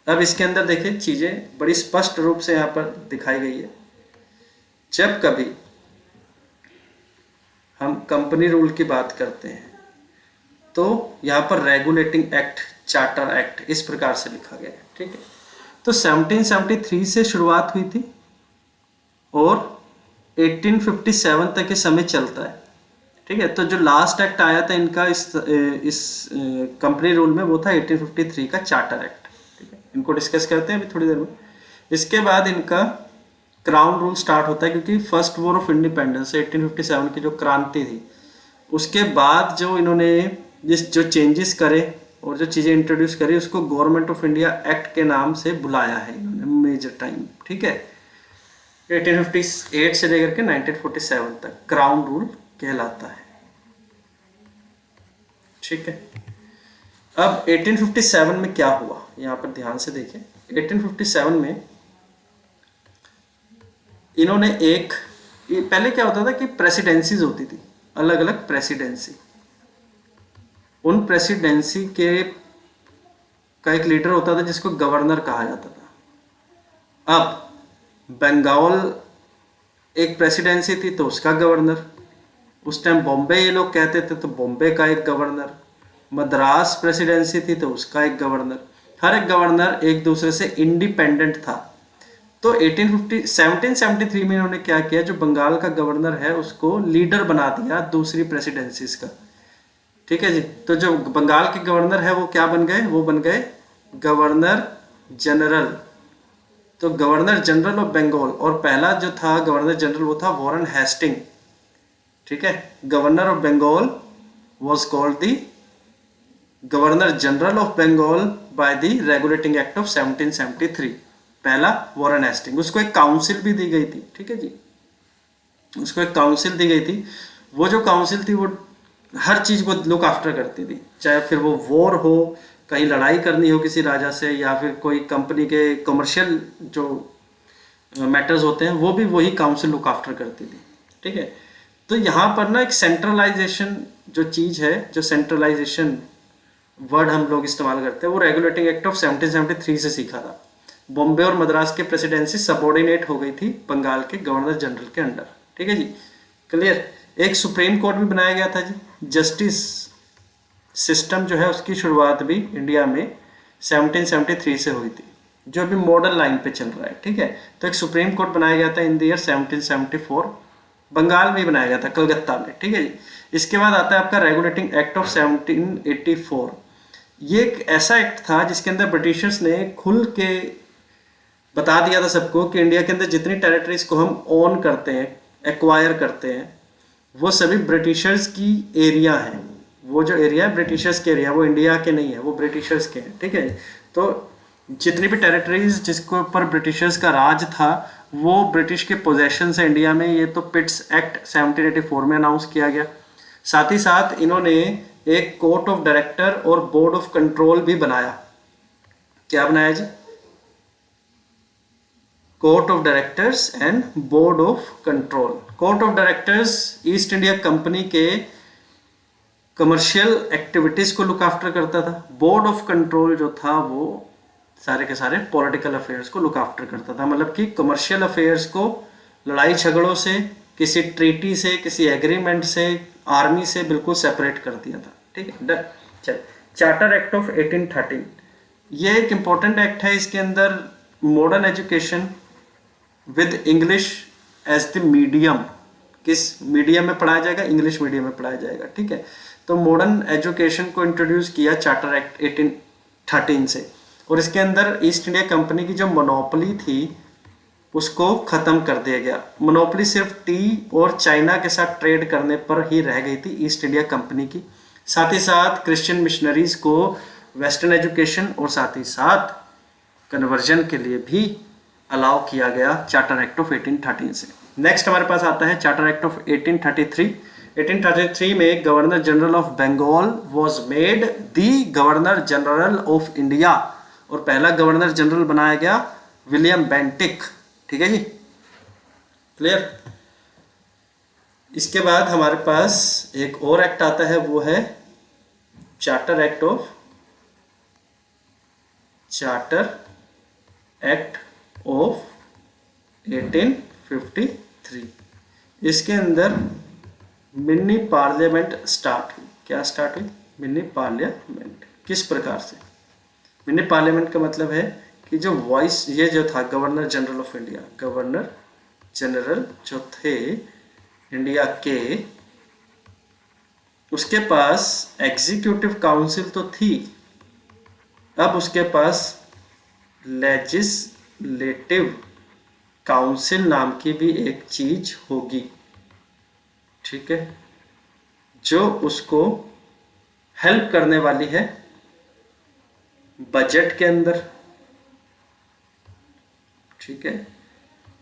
अब इसके अंदर देखिए चीजें बड़ी स्पष्ट रूप से यहाँ पर दिखाई गई है। जब कभी हम कंपनी रूल की बात करते हैं तो यहाँ पर रेगुलेटिंग एक्ट, चार्टर एक्ट इस प्रकार से लिखा गया है। ठीक है। तो 1773 से शुरुआत हुई थी और 1857 तक ये समय चलता है। ठीक है। तो जो लास्ट एक्ट आया था इनका इस कंपनी रूल में वो था 1853 का चार्टर एक्ट। ठीक है। इनको डिस्कस करते हैं अभी थोड़ी देर में। इसके बाद इनका क्राउन रूल स्टार्ट होता है क्योंकि फर्स्ट वॉर ऑफ इंडिपेंडेंस 1857 की जो क्रांति थी उसके बाद जो इन्होंने जो चेंजेस करे और जो चीज़ें इंट्रोड्यूस करी उसको गवर्नमेंट ऑफ इंडिया एक्ट के नाम से बुलाया है इन्होंने मेजर टाइम। ठीक है। 1858 से लेकर के 1947 तक क्राउन रूल कहलाता है। ठीक है। अब 1857 में क्या हुआ यहाँ पर ध्यान से देखें। 1857 में इन्होंने पहले क्या होता था कि प्रेसिडेंसीज होती थी, अलग अलग प्रेसिडेंसी। उन प्रेसिडेंसी का एक लीडर होता था जिसको गवर्नर कहा जाता था। अब बंगाल एक प्रेसिडेंसी थी तो उसका गवर्नर, उस टाइम बॉम्बे ये लोग कहते थे तो बॉम्बे का एक गवर्नर, मद्रास प्रेसिडेंसी थी तो उसका एक गवर्नर। हर एक गवर्नर एक दूसरे से इंडिपेंडेंट था। तो 1773 में इन्होंने क्या किया, जो बंगाल का गवर्नर है उसको लीडर बना दिया दूसरी प्रेसिडेंसीज का। ठीक है जी। तो जो बंगाल के गवर्नर है वो क्या बन गए, वो बन गए गवर्नर जनरल। तो गवर्नर जनरल ऑफ बंगाल, और पहला जो था गवर्नर जनरल वो था वॉरेन हेस्टिंग। ठीक है। Governor of Bengal was called the governor general of Bengal by the regulating act of 1773। पहला वॉरेन हेस्टिंग, उसको एक काउंसिल भी दी गई थी। ठीक है जी, उसको एक काउंसिल दी गई थी। वो जो काउंसिल थी वो हर चीज को लुक आफ्टर करती थी, चाहे फिर वो वॉर हो, कहीं लड़ाई करनी हो किसी राजा से, या फिर कोई कंपनी के कमर्शियल जो मैटर्स होते हैं वो भी वही काउंसिल लुक आफ्टर करती थी। ठीक है, तो यहाँ पर ना एक सेंट्रलाइजेशन जो चीज़ है, जो सेंट्रलाइजेशन वर्ड हम लोग इस्तेमाल करते हैं, वो रेगुलेटिंग एक्ट ऑफ 1773 से सीखा था। बॉम्बे और मद्रास की प्रेसिडेंसी सबॉर्डिनेट हो गई थी बंगाल के गवर्नर जनरल के अंडर। ठीक है जी, क्लियर। एक सुप्रीम कोर्ट भी बनाया गया था जी। जस्टिस सिस्टम जो है उसकी शुरुआत भी इंडिया में 1773 से हुई थी, जो अभी मॉडर्न लाइन पे चल रहा है। ठीक है, तो एक सुप्रीम कोर्ट बनाया गया था इन द ईयर 1774, बंगाल में बनाया गया था, कलकत्ता में। ठीक है जी। इसके बाद आता है आपका रेगुलेटिंग एक्ट ऑफ 1784। ये एक ऐसा एक्ट था जिसके अंदर ब्रिटिशर्स ने खुल के बता दिया था सबको कि इंडिया के अंदर जितनी टेरिटरीज को हम ओन करते हैं, एक्वायर करते हैं, वो सभी ब्रिटिशर्स की एरिया हैं। वो जो एरिया है ब्रिटिशर्स के एरिया, वो इंडिया के नहीं है, वो ब्रिटिशर्स के हैं। ठीक है, तो जितनी भी टेरिटरीज जिसके ऊपर ब्रिटिशर्स का राज था वो ब्रिटिश के पोजेशन है इंडिया में। ये तो पिट्स एक्ट 1784 में अनाउंस किया गया। साथ ही साथ इन्होंने एक कोर्ट ऑफ डायरेक्टर और बोर्ड ऑफ कंट्रोल भी बनाया। क्या बनाया जी? Court of directors and board of control. Court of directors East India company के कमर्शियल एक्टिविटीज को लुक आफ्टर करता था। बोर्ड ऑफ कंट्रोल जो था वो सारे के सारे पॉलिटिकल अफेयर्स को लुक आफ्टर करता था, मतलब कि कमर्शियल अफेयर्स को लड़ाई झगड़ों से, किसी ट्रीटी से, किसी एग्रीमेंट से, आर्मी से बिल्कुल सेपरेट कर दिया था। ठीक है, डन। चल, चार्टर एक्ट ऑफ 1813, ये एक इंपॉर्टेंट एक्ट है। इसके अंदर modern education with English as the medium, किस मीडियम में पढ़ाया जाएगा? इंग्लिश मीडियम में पढ़ाया जाएगा। ठीक है, तो मॉडर्न एजुकेशन को इंट्रोड्यूस किया चार्टर एक्ट 1813 से। और इसके अंदर ईस्ट इंडिया कंपनी की जो मोनोपोली थी उसको खत्म कर दिया गया। मोनोपोली सिर्फ टी और चाइना के साथ ट्रेड करने पर ही रह गई थी ईस्ट इंडिया कंपनी की। साथ ही साथ क्रिश्चियन मिशनरीज को वेस्टर्न एजुकेशन और साथ ही साथ कन्वर्जन के लिए भी अलाउ किया गया चार्टर एक्ट ऑफ 1813 से। नेक्स्ट हमारे पास आता है चार्टर एक्ट ऑफ 1833। 1833 में governor general of Bengal was made the governor general of India, और पहला गवर्नर जनरल बनाया गया विलियम बेंटिक। ठीक है जी, क्लियर। इसके बाद हमारे पास एक और एक्ट आता है, वो है चार्टर एक्ट ऑफ 1853। इसके अंदर मिनी पार्लियामेंट स्टार्ट हुई। क्या स्टार्ट हुई? Mini parliament. किस प्रकार से? मिनी पार्लियामेंट का मतलब है कि जो वॉइस, ये जो था governor general of India, governor general जो थे इंडिया के, उसके पास एग्जीक्यूटिव काउंसिल तो थी, अब उसके पास लेजिस्लेटिव काउंसिल नाम की भी एक चीज होगी। ठीक है, जो उसको हेल्प करने वाली है बजट के अंदर। ठीक है,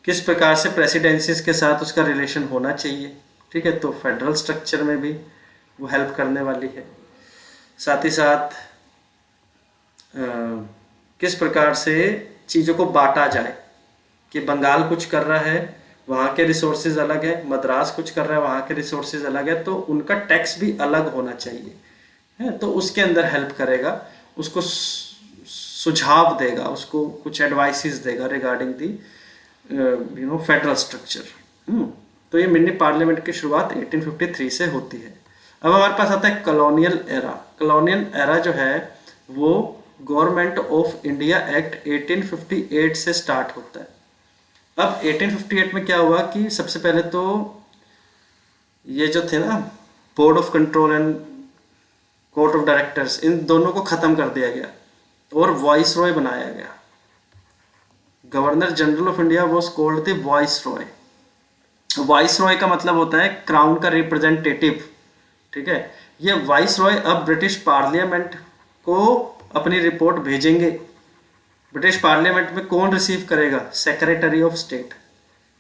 किस प्रकार से प्रेसिडेंसीज के साथ उसका रिलेशन होना चाहिए। ठीक है, तो फेडरल स्ट्रक्चर में भी वो हेल्प करने वाली है। साथ ही साथ किस प्रकार से चीज़ों को बांटा जाए, कि बंगाल कुछ कर रहा है, वहाँ के रिसोर्सेज अलग है, मद्रास कुछ कर रहा है, वहाँ के रिसोर्सेज अलग है, तो उनका टैक्स भी अलग होना चाहिए है। तो उसके अंदर हेल्प करेगा, उसको सुझाव देगा, उसको कुछ एडवाइसेस देगा रिगार्डिंग दी फेडरल स्ट्रक्चर। तो ये मिनी पार्लियामेंट की शुरुआत 1853 से होती है। अब हमारे पास आता है कॉलोनियल एरा। कॉलोनियल एरा जो है वो गवर्नमेंट ऑफ इंडिया एक्ट 1858 से स्टार्ट होता है। अब 1858 में क्या हुआ कि सबसे पहले तो ये जो थे ना, board of control and court of directors, इन दोनों को खत्म कर दिया गया और वॉइस रॉय बनाया गया। Governor general of India was called the voice Roy. Voice Roy का मतलब होता है क्राउन का रिप्रेजेंटेटिव। ठीक है, ये वॉइस रॉय अब ब्रिटिश पार्लियामेंट को अपनी रिपोर्ट भेजेंगे। ब्रिटिश पार्लियामेंट में कौन रिसीव करेगा? Secretary of state.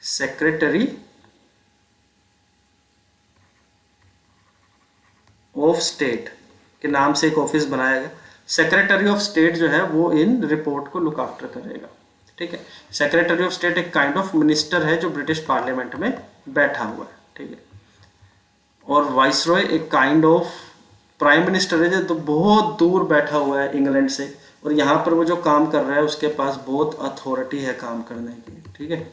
Secretary of state के नाम से एक ऑफिस बनाया गया। सेक्रेटरी ऑफ स्टेट जो है वो इन रिपोर्ट को लुक आफ्टर करेगा। ठीक है। सेक्रेटरी ऑफ स्टेट एक काइंड ऑफ मिनिस्टर है जो ब्रिटिश पार्लियामेंट में बैठा हुआ है, ठीक है। और वाइसरॉय एक काइंड ऑफ प्राइम मिनिस्टर है जो तो बहुत दूर बैठा हुआ है इंग्लैंड से, और यहाँ पर वो जो काम कर रहा है उसके पास बहुत अथॉरिटी है काम करने की, ठीक है।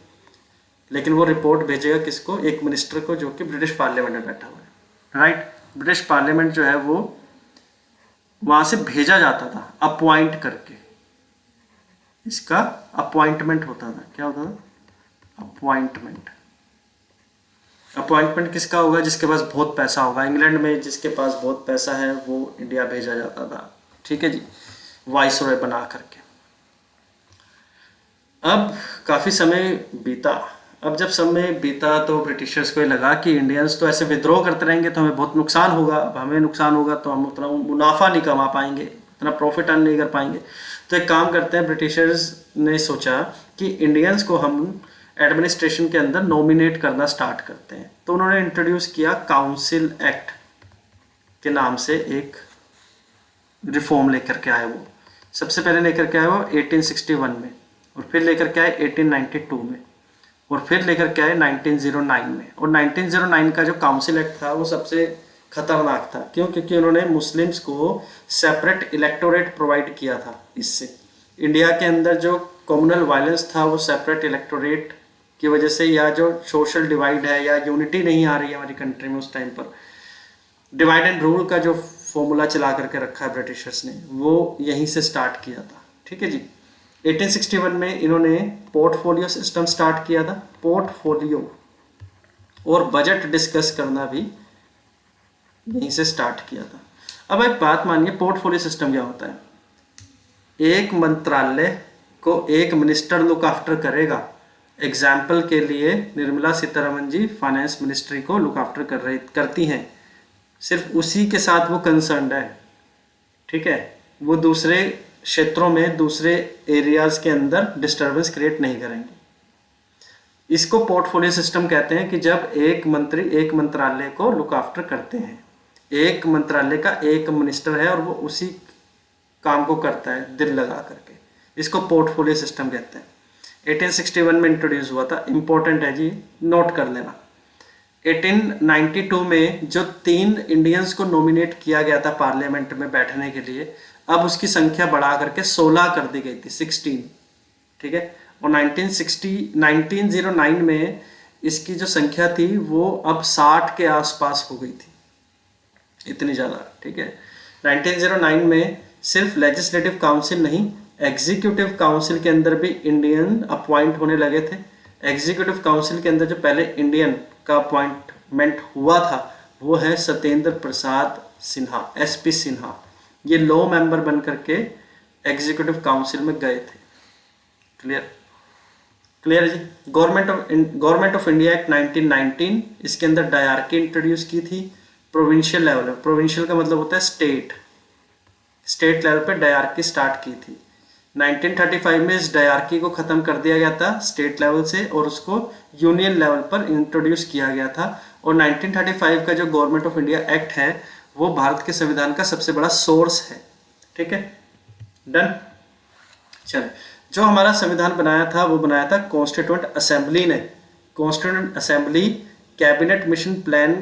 लेकिन वो रिपोर्ट भेजेगा किसको? एक मिनिस्टर को जो कि ब्रिटिश पार्लियामेंट में बैठा हुआ है, राइट। ब्रिटिश पार्लियामेंट जो है वो वहाँ से भेजा जाता था अपॉइंट करके, इसका अपॉइंटमेंट होता था। क्या होता था? अपॉइंटमेंट। अपॉइंटमेंट किसका होगा? जिसके पास बहुत पैसा होगा। इंग्लैंड में जिसके पास बहुत पैसा है वो इंडिया भेजा जाता था, ठीक है जी, वाइसरॉय बना करके। अब काफ़ी समय बीता। अब जब समय बीता तो ब्रिटिशर्स को ये लगा कि इंडियंस तो ऐसे विद्रोह करते रहेंगे तो हमें बहुत नुकसान होगा। अब हमें नुकसान होगा तो हम उतना मुनाफा नहीं कमा पाएंगे, उतना प्रॉफिट अर्न नहीं कर पाएंगे। तो एक काम करते हैं, ब्रिटिशर्स ने सोचा कि इंडियंस को हम एडमिनिस्ट्रेशन के अंदर नॉमिनेट करना स्टार्ट करते हैं। तो उन्होंने इंट्रोड्यूस किया काउंसिल एक्ट के नाम से एक रिफॉर्म लेकर के आए। वो सबसे पहले लेकर के आए वो 1861 में, और फिर लेकर के आए 1892 में, और फिर लेकर के आए 1909 में। और 1909 का जो काउंसिल एक्ट था वो सबसे खतरनाक था। क्यों? क्योंकि उन्होंने मुस्लिम्स को सेपरेट इलेक्टोरेट प्रोवाइड किया था। इससे इंडिया के अंदर जो कम्युनल वायलेंस था वो सेपरेट इलेक्टोरेट की वजह से, या जो सोशल डिवाइड है या यूनिटी नहीं आ रही है हमारी कंट्री में उस टाइम पर, डिवाइड एंड रूल का जो फॉर्मूला चला करके रखा है ब्रिटिशर्स ने, वो यहीं से स्टार्ट किया था, ठीक है जी। 1861 में इन्होंने पोर्टफोलियो सिस्टम स्टार्ट किया था। पोर्टफोलियो और बजट डिस्कस करना भी यहीं से स्टार्ट किया था। अब एक बात मानिए, पोर्टफोलियो सिस्टम क्या होता है? एक मंत्रालय को एक मिनिस्टर लुक आफ्टर करेगा। एग्जाम्पल के लिए निर्मला सीतारमन जी फाइनेंस मिनिस्ट्री को लुक आफ्टर करती हैं, सिर्फ उसी के साथ वो कंसर्न्ड है, ठीक है। वो दूसरे क्षेत्रों में, दूसरे एरियाज के अंदर डिस्टर्बेंस क्रिएट नहीं करेंगे। इसको पोर्टफोलियो सिस्टम कहते हैं कि जब एक मंत्री एक मंत्रालय को लुक आफ्टर करते हैं। एक मंत्रालय का एक मिनिस्टर है और वो उसी काम को करता है दिल लगा करके, इसको पोर्टफोलियो सिस्टम कहते हैं। 1861 में इंट्रोड्यूस हुआ था, इंपॉर्टेंट है जी, नोट कर लेना। 1892 में जो 3 इंडियंस को नॉमिनेट किया गया था पार्लियामेंट में बैठने के लिए, अब उसकी संख्या बढ़ा करके 16 कर दी गई थी, 16, ठीक है। और 1909 में इसकी जो संख्या थी वो अब 60 के आसपास हो गई थी, इतनी ज़्यादा, ठीक है। 1909 में सिर्फ लेजिस्लेटिव काउंसिल नहीं, एग्जीक्यूटिव काउंसिल के अंदर भी इंडियन अपॉइंट होने लगे थे। एग्जीक्यूटिव काउंसिल के अंदर जो पहले इंडियन का अपॉइंटमेंट हुआ था वो है सत्येंद्र प्रसाद सिन्हा, SP सिन्हा। ये लॉ मेंबर बन करके एग्जीक्यूटिव काउंसिल में गए थे। क्लियर? क्लियर है जी। गवर्नमेंट ऑफ इंडिया एक्ट 1919, इसके अंदर डायरकी इंट्रोड्यूस की थी प्रोविंशियल लेवल में। प्रोविंशियल का मतलब होता है स्टेट, स्टेट लेवल पे डायरकी स्टार्ट की थी। 1935 में इस डायरकी को खत्म कर दिया गया था स्टेट लेवल से और उसको यूनियन लेवल पर इंट्रोड्यूस किया गया था। और 1935 का जो गवर्नमेंट ऑफ इंडिया एक्ट है वो भारत के संविधान का सबसे बड़ा सोर्स है, ठीक है। डन। चलिए, जो हमारा संविधान बनाया था वो बनाया था कॉन्स्टिट्यूएंट असेंबली ने। Constituent assembly cabinet mission plan,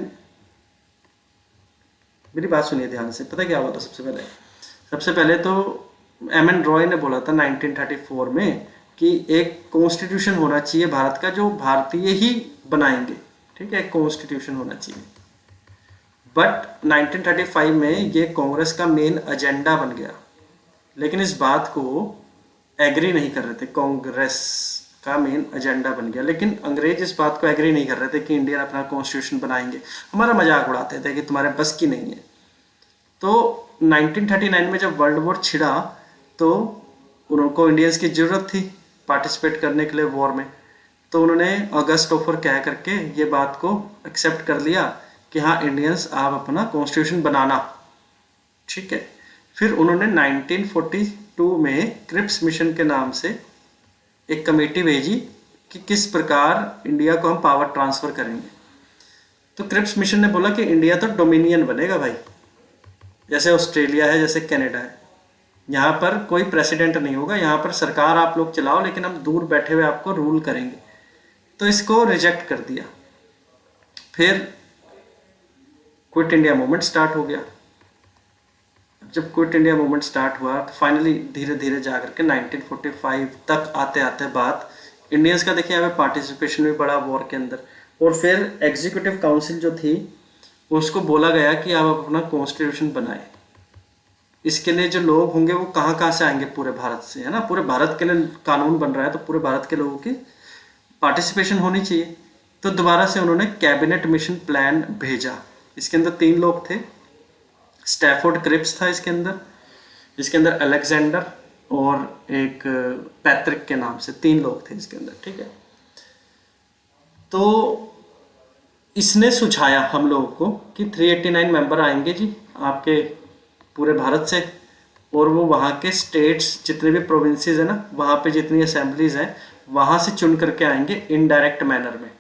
मेरी बात सुनिए ध्यान से। पता क्या हुआ था? सबसे पहले तो MN रॉय ने बोला था 1934 में कि एक कॉन्स्टिट्यूशन होना चाहिए भारत का जो भारतीय ही बनाएंगे, ठीक है, कॉन्स्टिट्यूशन होना चाहिए। बट 1935 में ये कांग्रेस का मेन एजेंडा बन गया, लेकिन इस बात को एग्री नहीं कर रहे थे। कांग्रेस का मेन एजेंडा बन गया, लेकिन अंग्रेज इस बात को एग्री नहीं कर रहे थे कि इंडियन अपना कॉन्स्टिट्यूशन बनाएंगे। हमारा मजाक उड़ाते थे कि तुम्हारे बस की नहीं है। तो 1939 में जब वर्ल्ड वॉर छिड़ा तो उनको इंडियंस की ज़रूरत थी पार्टिसिपेट करने के लिए वॉर में, तो उन्होंने अगस्त ऑफर कह करके ये बात को एक्सेप्ट कर लिया कि हाँ इंडियंस आप अपना कॉन्स्टिट्यूशन बनाना, ठीक है। फिर उन्होंने 1942 में क्रिप्स मिशन के नाम से एक कमेटी भेजी कि किस प्रकार इंडिया को हम पावर ट्रांसफ़र करेंगे। तो क्रिप्स मिशन ने बोला कि इंडिया तो डोमिनियन बनेगा भाई, जैसे ऑस्ट्रेलिया है, जैसे कनाडा है, यहाँ पर कोई प्रेसिडेंट नहीं होगा, यहाँ पर सरकार आप लोग चलाओ लेकिन हम दूर बैठे हुए आपको रूल करेंगे। तो इसको रिजेक्ट कर दिया। फिर क्विट इंडिया मूवमेंट स्टार्ट हो गया। जब क्विट इंडिया मूवमेंट स्टार्ट हुआ तो फाइनली धीरे धीरे जाकर के 1945 तक आते आते बात इंडियंस का देखिए यहाँ पे पार्टिसिपेशन भी बढ़ा वॉर के अंदर। और फिर एग्जीक्यूटिव काउंसिल जो थी उसको बोला गया कि आप अपना कॉन्स्टिट्यूशन बनाए। इसके लिए जो लोग होंगे वो कहाँ कहाँ से आएंगे, पूरे भारत से, है ना। पूरे भारत के लिए कानून बन रहा है तो पूरे भारत के लोगों की पार्टिसिपेशन होनी चाहिए। तो दोबारा से उन्होंने कैबिनेट मिशन प्लान भेजा। इसके अंदर 3 लोग थे। स्टैफोर्ड क्रिप्स था इसके अंदर अलेक्जेंडर और एक पैट्रिक के नाम से 3 लोग थे इसके अंदर, ठीक है। तो इसने सुझाया हम लोगों को कि 389 मेंबर आएंगे जी आपके पूरे भारत से, और वो वहाँ के स्टेट्स जितने भी प्रोविंसेस है ना, वहाँ पे जितनी असेंबलीज हैं वहाँ से चुन करके आएंगे इनडायरेक्ट मैनर में।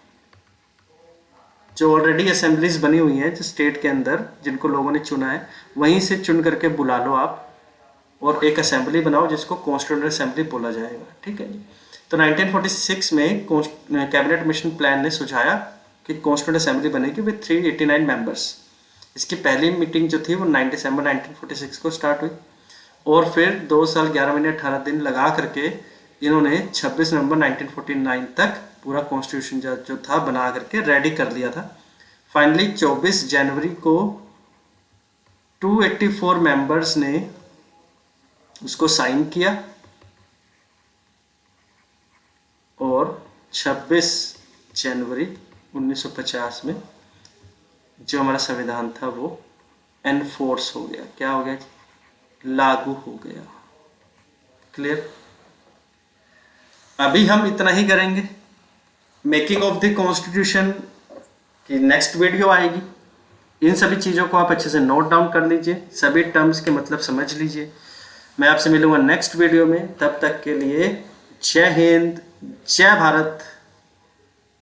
जो ऑलरेडी असेंबलीज बनी हुई हैं जो स्टेट के अंदर जिनको लोगों ने चुना है, वहीं से चुन करके बुला लो आप और एक असेंबली बनाओ जिसको कॉन्स्टिट्यूएंट असेंबली बोला जाएगा, ठीक है जी। तो 1946 में कैबिनेट मिशन प्लान ने सुझाया कि कॉन्स्टिट्यूएंट असेंबली बनेगी विद 389 मेंबर्स। इसकी पहली मीटिंग जो थी वो 9 दिसंबर 1946 को स्टार्ट हुई और फिर 2 साल 11 महीने 18 दिन लगा करके इन्होंने 26 नवंबर 1949 तक पूरा कॉन्स्टिट्यूशन जो था बना करके रेडी कर लिया था। फाइनली 24 जनवरी को 284 मेंबर्स ने उसको साइन किया और 26 जनवरी 1950 में जो हमारा संविधान था वो एनफोर्स हो गया। क्या हो गया? लागू हो गया। क्लियर? अभी हम इतना ही करेंगे। मेकिंग ऑफ द कॉन्स्टिट्यूशन की नेक्स्ट वीडियो आएगी। इन सभी चीज़ों को आप अच्छे से नोट डाउन कर लीजिए, सभी टर्म्स के मतलब समझ लीजिए। मैं आपसे मिलूंगा नेक्स्ट वीडियो में। तब तक के लिए जय हिंद, जय भारत।